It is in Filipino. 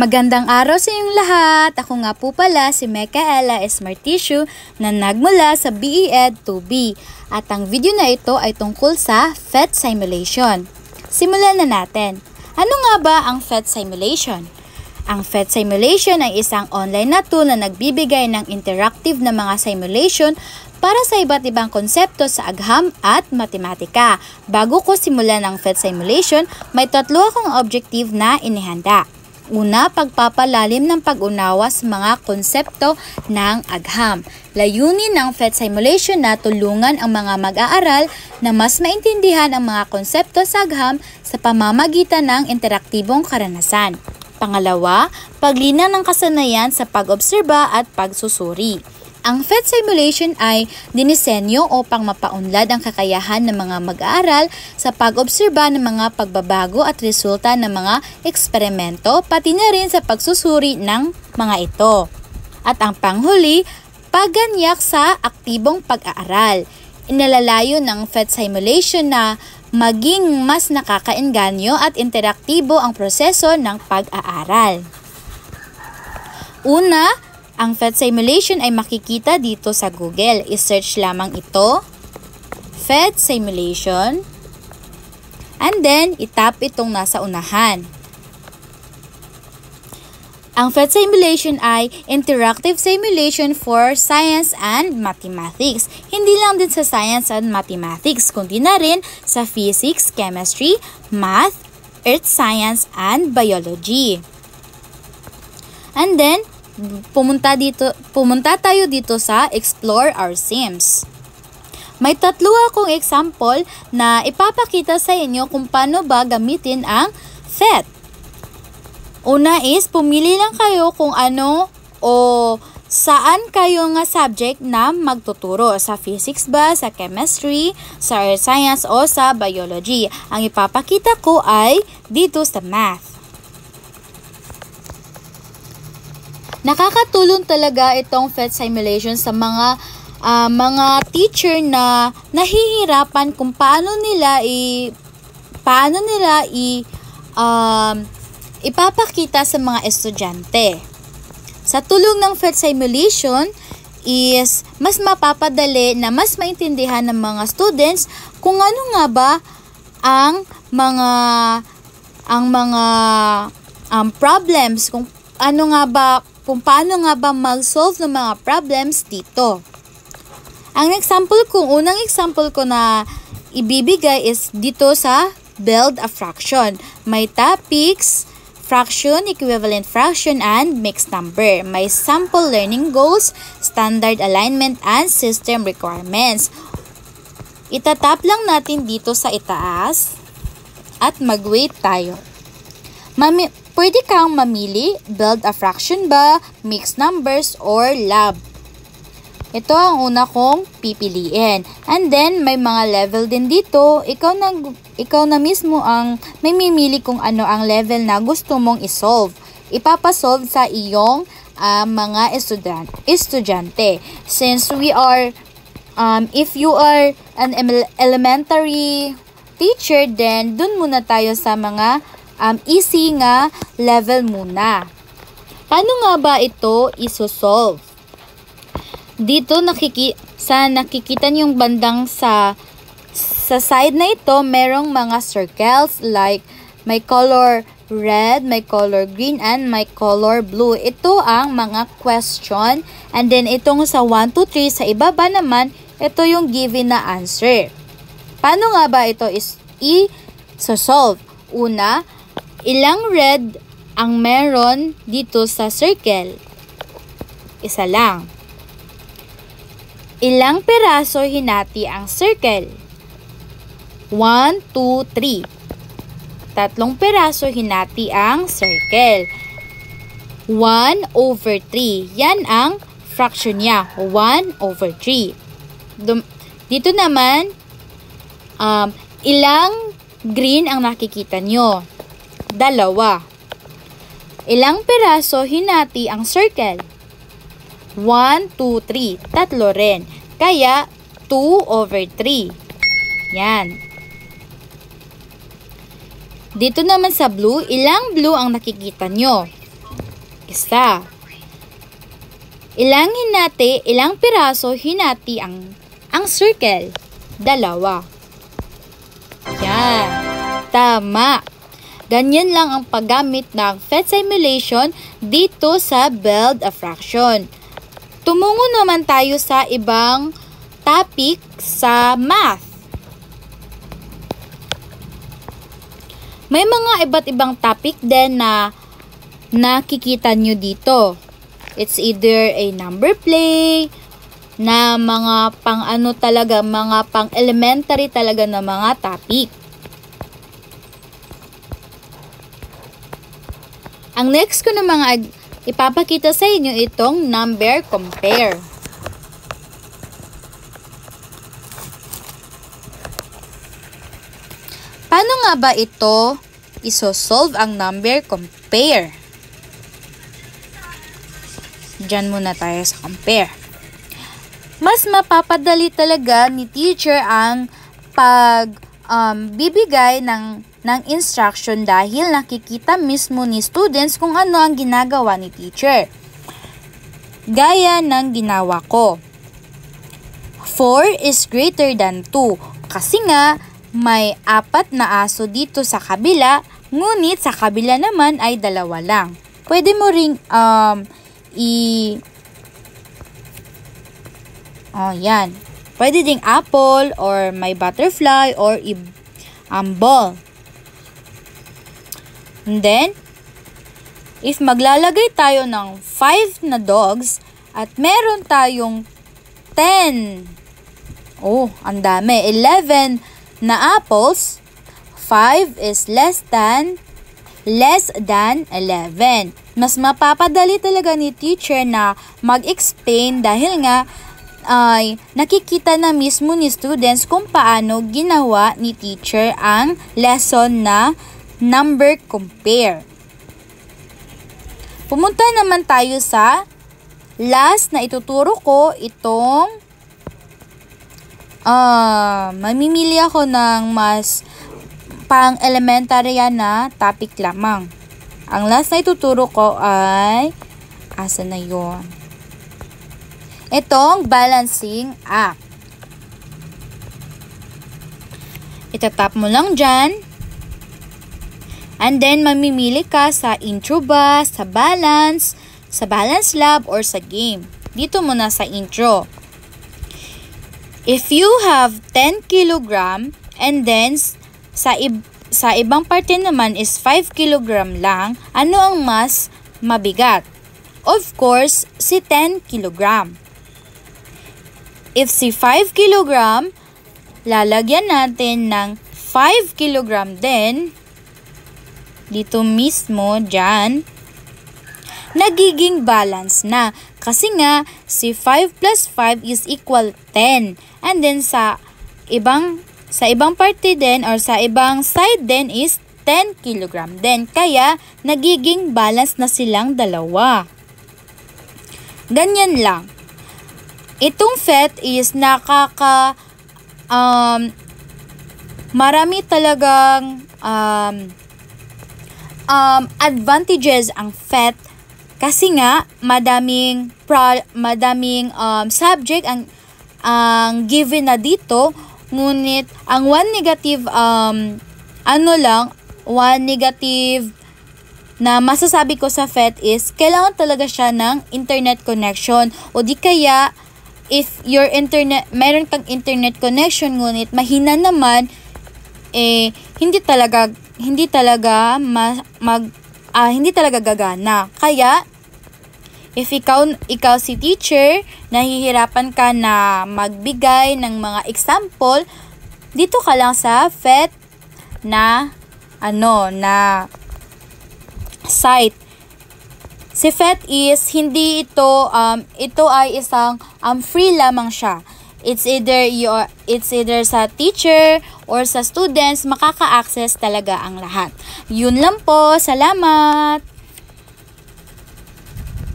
Magandang araw sa inyong lahat! Ako nga po pala si Micaela Esmarticio na nagmula sa BEd 2B at ang video na ito ay tungkol sa PhET simulation. Simulan na natin. Ano nga ba ang PhET simulation? Ang PhET simulation ay isang online na tool na nagbibigay ng interactive na mga simulation para sa iba't ibang konsepto sa agham at matematika. Bago ko simulan ang PhET simulation, may tatlo akong objective na inihanda. Una, pagpapalalim ng pag-unawa sa mga konsepto ng agham. Layunin ng PhET simulation na tulungan ang mga mag-aaral na mas maintindihan ang mga konsepto sa agham sa pamamagitan ng interaktibong karanasan. Pangalawa, paglina ng kasanayan sa pag-obserba at pagsusuri. Ang PhET simulation ay dinisenyo upang mapaunlad ang kakayahan ng mga mag-aaral sa pag-obserba ng mga pagbabago at resulta ng mga eksperimento, pati na rin sa pagsusuri ng mga ito. At ang panghuli, pagganyak sa aktibong pag-aaral. Inilalayo ng PhET simulation na maging mas nakakaengganyo at interaktibo ang proseso ng pag-aaral. Una, ang PhET simulation ay makikita dito sa Google. I-search lamang ito, PhET simulation, and then itap itong nasa unahan. Ang PhET simulation ay interactive simulation for science and mathematics. Hindi lang din sa science and mathematics, kundi na rin sa physics, chemistry, math, earth science, and biology. And then, pumunta tayo dito sa Explore Our Sims. May tatlo akong example na ipapakita sa inyo kung paano ba gamitin ang PhET. Una is, pumili lang kayo kung ano o saan kayo nga subject na magtuturo. Sa physics ba, sa chemistry, sa earth science o sa biology. Ang ipapakita ko ay dito sa math. Nakakatulong talaga itong PhET simulation sa mga teacher na nahihirapan kung paano nila ipapakita sa mga estudyante. Sa tulong ng PhET simulation is mas mapapadali na mas maintindihan ng mga students kung ano nga ba ang mga problems, kung paano nga ba mag-solve ng mga problems dito. Unang example ko na ibibigay is dito sa build a fraction. May topics, fraction, equivalent fraction, and mixed number. May sample learning goals, standard alignment, and system requirements. Itatap lang natin dito sa itaas at mag-wait tayo. Pwede kang mamili, build a fraction ba, mixed numbers, or lab. Ito ang una kong pipiliin. And then, may mga level din dito. Ikaw na mismo ang may mimili kung ano ang level na gusto mong isolve. Ipapasolve sa iyong mga estudyante. Since if you are an elementary teacher, then dun muna tayo sa mga easy nga level muna. Paano nga ba ito isosolve? Dito nakikita niyong bandang sa side na ito, merong mga circles like may color red, may color green, and may color blue. Ito ang mga question. And then itong sa 1, 2, 3 sa ibaba naman, ito yung given na answer. Paano nga ba ito isosolve? Una, ilang red ang meron dito sa circle? Isa lang. Ilang peraso hinati ang circle? 1, 2, 3. Tatlong peraso hinati ang circle. 1 over 3. Yan ang fraction niya. 1 over 3. Dito naman, ilang green ang nakikita nyo? 2. Ilang peraso hinati ang circle? 1, 2, 3. Tatlo rin. Kaya, 2 over 3. Yan. Dito naman sa blue, ilang blue ang nakikita nyo? isa. Ilang piraso hinati ang circle? 2. Yan. Tama. Ganyan lang ang paggamit ng PhET simulation dito sa build a fraction. Tumungo naman tayo sa ibang topic sa math. May mga iba't ibang topic din na nakikita nyo dito. It's either a number play, na mga mga pang elementary talaga na mga topic. Ang next ko na mga ipapakita sa inyo itong number compare. Paano nga ba ito isosolve ang number compare? Diyan muna tayo sa compare. Mas mapapadali talaga ni teacher ang bibigay ng instruction dahil nakikita mismo ni students kung ano ang ginagawa ni teacher. Gaya ng ginawa ko. 4 is greater than 2 kasi nga may 4 na aso dito sa kabila, ngunit sa kabila naman ay 2 lang. Pwede mo ring yan. Pwede ding apple or may butterfly or ball. And then, if maglalagay tayo ng 5 na dogs at meron tayong 10, ang dami, 11 na apples, 5 is less than 11. Mas mapapadali talaga ni teacher na mag-explain dahil nga ay nakikita na mismo ni students kung paano ginawa ni teacher ang lesson na number compare. Pumunta naman tayo sa last na ituturo ko, itong mamimili ako ng mas pang-elementary na topic lamang. Ang last na ituturo ko ay, asa na yun? Itong balancing act. Itatap mo lang dyan. And then, mamimili ka sa intro ba, sa balance lab, or sa game. Dito muna sa intro. If you have 10 kilogram and then sa ibang parte naman is 5 kilogram lang, ano ang mas mabigat? Of course, si 10 kilogram. If si 5 kilogram, lalagyan natin ng 5 kilogram din, dito mismo, dyan, nagiging balance na. Kasi nga, si 5 plus 5 is equal 10. And then, sa ibang parte din or sa ibang side din is 10 kilogram din. Kaya, nagiging balance na silang dalawa. Ganyan lang. Itong PhET is marami talagang advantages ang PhET kasi nga madaming subject ang given na dito, ngunit ang one negative na masasabi ko sa PhET is kailangan talaga siya ng internet connection, o di kaya if your meron kang internet connection ngunit mahina naman, hindi talaga gagana. Kaya if ikaw si teacher, nahihirapan ka na magbigay ng mga example, dito ka lang sa PhET na site. Si PhET is hindi ito ay isang free lamang siya. It's either sa teacher or sa students, makaka-access talaga ang lahat. Yun lang po. Salamat.